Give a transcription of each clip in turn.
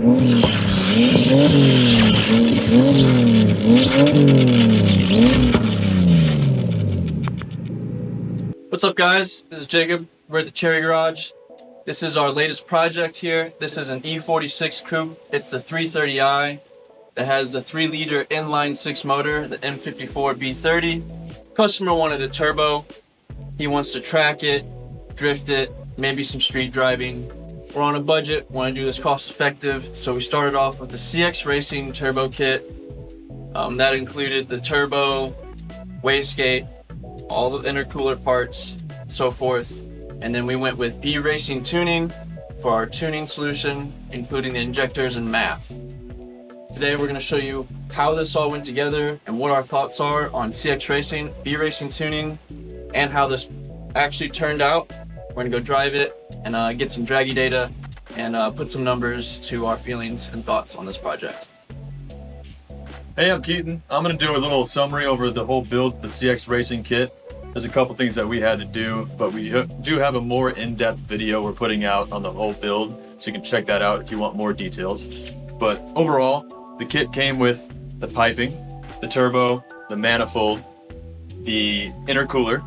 What's up, guys? This is Jacob. We're at the Cherry Garage. This is our latest project here. This is an E46 coupe. It's the 330i that has the 3-liter inline-6 motor, the M54 B30. Customer wanted a turbo. He wants to track it, drift it, maybe some street driving. We're on a budget, want to do this cost effective, so we started off with the CXRacing turbo kit. That included the turbo, wastegate, all the intercooler parts, so forth. And then we went with B-Racing tuning for our tuning solution, including the injectors and MAF. Today we're going to show you how this all went together and what our thoughts are on CXRacing, B-Racing tuning, and how this actually turned out. We're going to go drive it and get some draggy data and put some numbers to our feelings and thoughts on this project. Hey, I'm Keaton. I'm going to do a little summary over the whole build, the CXRacing kit. There's a couple things that we had to do, but we do have a more in-depth video we're putting out on the whole build, so you can check that out if you want more details. But overall, the kit came with the piping, the turbo, the manifold, the intercooler,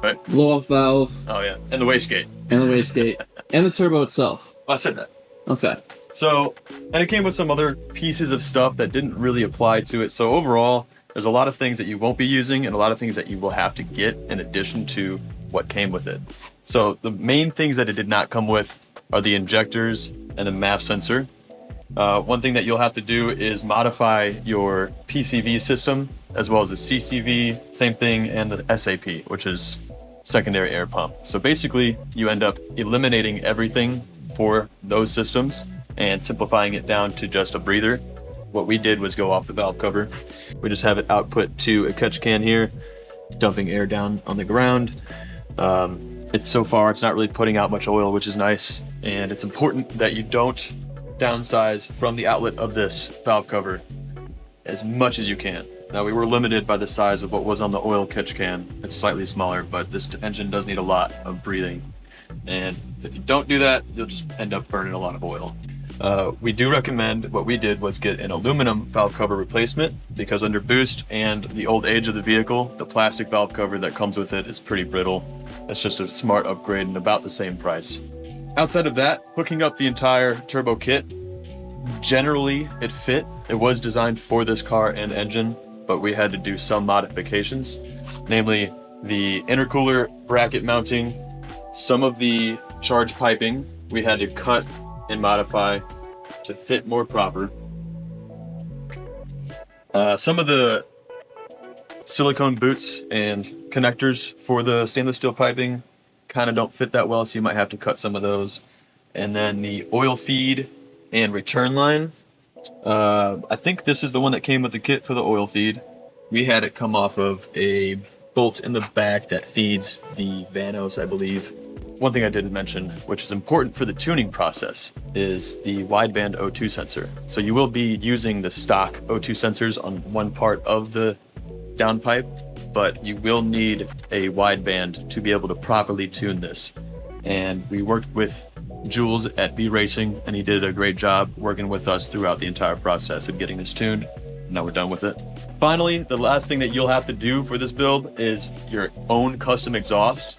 right? Blow-off valve. Oh yeah, and the wastegate. And the wastegate. And the turbo itself. I said that. Okay. So, and it came with some other pieces of stuff that didn't really apply to it. So overall, there's a lot of things that you won't be using and a lot of things that you will have to get in addition to what came with it. So the main things that it did not come with are the injectors and the MAF sensor. One thing that you'll have to do is modify your PCV system as well as the CCV, same thing, and the SAP, which is secondary air pump. So basically you end up eliminating everything for those systems and simplifying it down to just a breather. What we did was go off the valve cover. We just have it output to a catch can here, dumping air down on the ground. It's so far, it's not really putting out much oil, which is nice. And it's important that you don't downsize from the outlet of this valve cover as much as you can. Now, we were limited by the size of what was on the oil catch can. It's slightly smaller, but this engine does need a lot of breathing. And if you don't do that, you'll just end up burning a lot of oil. We do recommend, what we did was get an aluminum valve cover replacement, because under boost and the old age of the vehicle, the plastic valve cover that comes with it is pretty brittle. That's just a smart upgrade and about the same price. Outside of that, hooking up the entire turbo kit, generally it fit. It was designed for this car and engine, but we had to do some modifications, namely the intercooler bracket mounting, some of the charge piping we had to cut and modify to fit more proper. Some of the silicone boots and connectors for the stainless steel piping kind of don't fit that well, so you might have to cut some of those. And then the oil feed and return line. I think this is the one that came with the kit for the oil feed. We had it come off of a bolt in the back that feeds the Vanos, I believe. One thing I didn't mention, which is important for the tuning process, is the wideband O2 sensor. So you will be using the stock O2 sensors on one part of the downpipe, but you will need a wideband to be able to properly tune this. And we worked with Jules at B-Racing, and he did a great job working with us throughout the entire process of getting this tuned. Now we're done with it. Finally, the last thing that you'll have to do for this build is your own custom exhaust.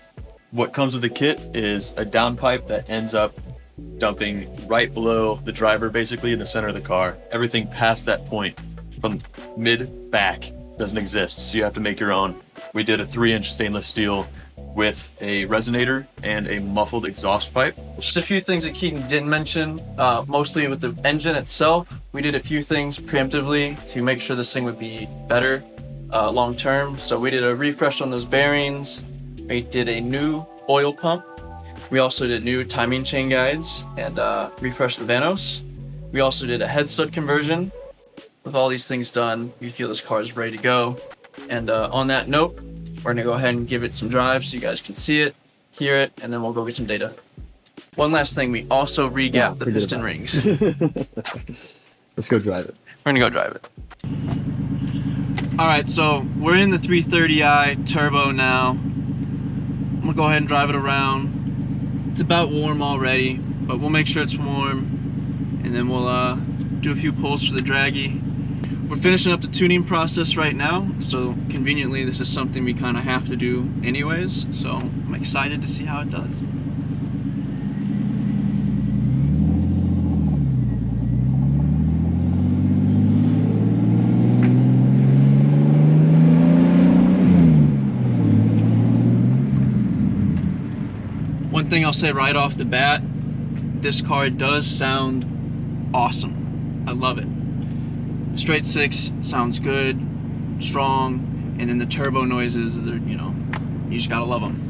What comes with the kit is a downpipe that ends up dumping right below the driver, basically in the center of the car. Everything past that point from mid back doesn't exist, so you have to make your own. We did a 3-inch stainless steel with a resonator and a muffled exhaust pipe. Just a few things that Keaton didn't mention, mostly with the engine itself. We did a few things preemptively to make sure this thing would be better long term. So we did a refresh on those bearings. We did a new oil pump. We also did new timing chain guides and refreshed the Vanos. We also did a head stud conversion. With all these things done, we feel this car is ready to go. And on that note, we're gonna go ahead and give it some drive so you guys can see it, hear it, and then we'll go get some data. One last thing, we also re-gapped the piston rings. Let's go drive it. We're gonna go drive it. All right, so we're in the 330i turbo now. I'm gonna go ahead and drive it around. It's about warm already, but we'll make sure it's warm. and then we'll do a few pulls for the draggy. We're finishing up the tuning process right now, so conveniently this is something we kind of have to do anyways, so I'm excited to see how it does. One thing I'll say right off the bat, this car does sound awesome. I love it. Straight six sounds good, strong, and then the turbo noises, they're, you know, you just gotta love them.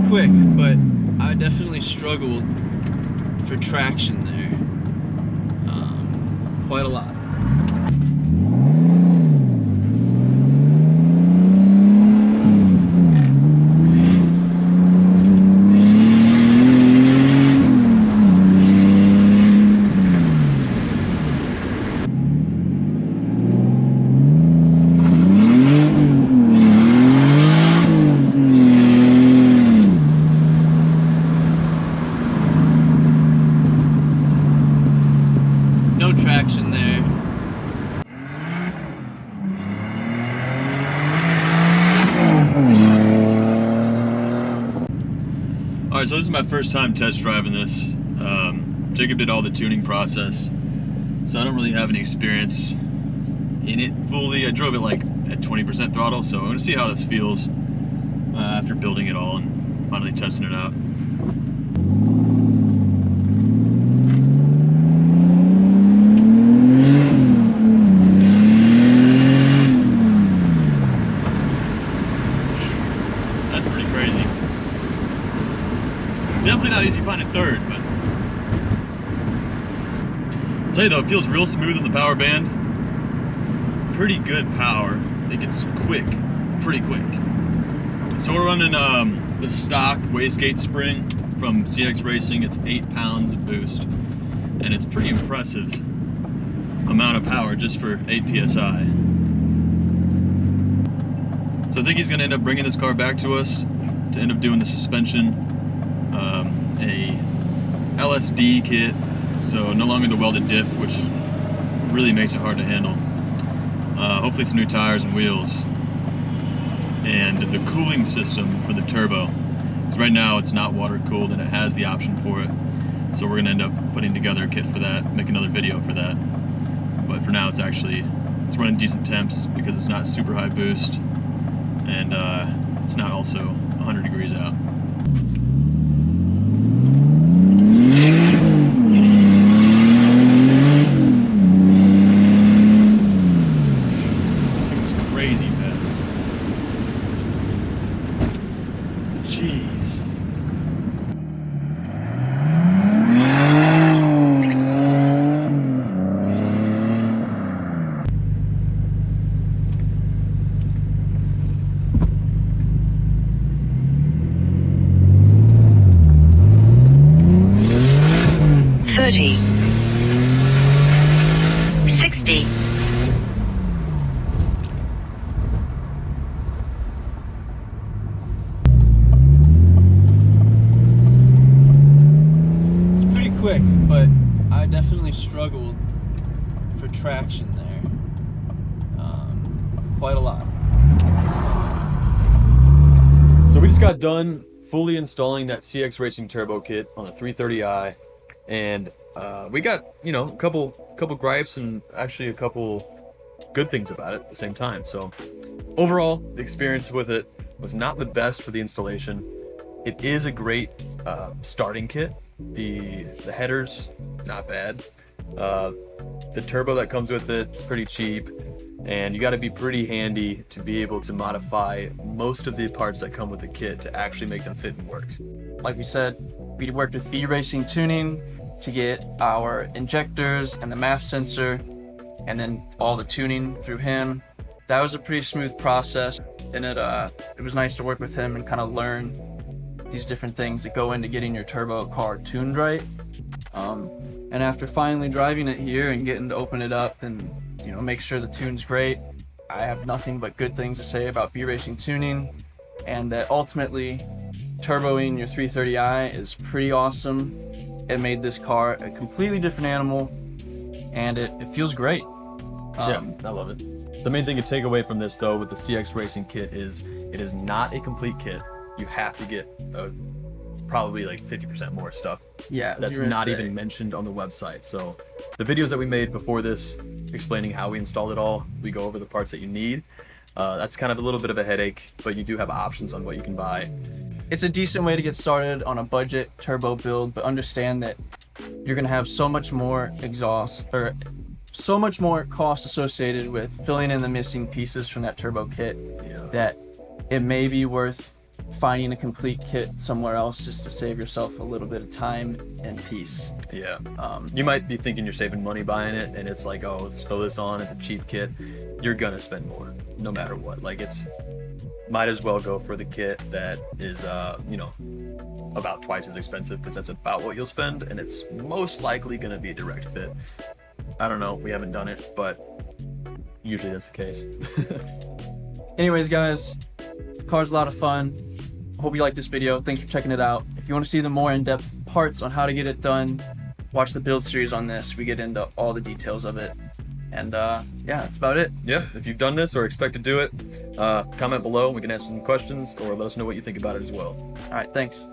Quick, but I definitely struggled for traction there, quite a lot. No traction there. Alright, so this is my first time test driving this. Jacob did all the tuning process, so I don't really have any experience in it fully. I drove it like at 20% throttle, so I'm going to see how this feels after building it all and finally testing it out. That's pretty crazy. Definitely not easy finding third, but I'll tell you though, it feels real smooth in the power band. Pretty good power. I think it's quick, pretty quick. So we're running the stock wastegate spring from CXRacing. It's 8 pounds of boost, and it's pretty impressive amount of power just for 8 psi. So I think he's going to end up bringing this car back to us to end up doing the suspension, a LSD kit, so no longer the welded diff, which really makes it hard to handle. Hopefully some new tires and wheels, and the cooling system for the turbo, because right now it's not water cooled and it has the option for it. So we're going to end up putting together a kit for that, make another video for that. But for now it's running decent temps because it's not super high boost, and it's not also 100 degrees out. This thing's crazy fast. Jeez. It's pretty quick, but I definitely struggled for traction there, quite a lot. So we just got done fully installing that CXRacing turbo kit on the 330i, and we got, you know, a couple gripes and actually a couple good things about it at the same time. So overall, the experience with it was not the best for the installation. It is a great starting kit. The headers, not bad. The turbo that comes with it is pretty cheap. and you got to be pretty handy to be able to modify most of the parts that come with the kit to actually make them fit and work. Like we said, we worked with E-Racing Tuning to get our injectors and the MAF sensor, and then all the tuning through him. That was a pretty smooth process, and it was nice to work with him and kind of learn these different things that go into getting your turbo car tuned right. And after finally driving it here and getting to open it up and make sure the tune's great, I have nothing but good things to say about E-Racing Tuning, and that ultimately turboing your 330i is pretty awesome. It made this car a completely different animal, and it feels great. Yeah, I love it. The main thing to take away from this, though, with the CXRacing kit is it is not a complete kit. You have to get probably like 50% more stuff. Yeah, that's not even mentioned on the website. So the videos that we made before this, explaining how we installed it all, we go over the parts that you need. That's kind of a little bit of a headache, but you do have options on what you can buy. It's a decent way to get started on a budget turbo build, but understand that you're gonna have so much more exhaust, or so much more cost associated with filling in the missing pieces from that turbo kit, that it may be worth finding a complete kit somewhere else just to save yourself a little bit of time and peace. Yeah. You might be thinking you're saving money buying it, and it's like, oh, let's throw this on, it's a cheap kit. You're gonna spend more no matter what. Like, might as well go for the kit that is about twice as expensive, because that's about what you'll spend, and it's most likely gonna be a direct fit. I don't know, we haven't done it, but usually that's the case. Anyways, guys, the car's a lot of fun. Hope you like this video. Thanks for checking it out. If you want to see the more in-depth parts on how to get it done, watch the build series on this. We get into all the details of it. And yeah, that's about it. Yeah, if you've done this or expect to do it, comment below. We can answer some questions or let us know what you think about it as well. All right, thanks.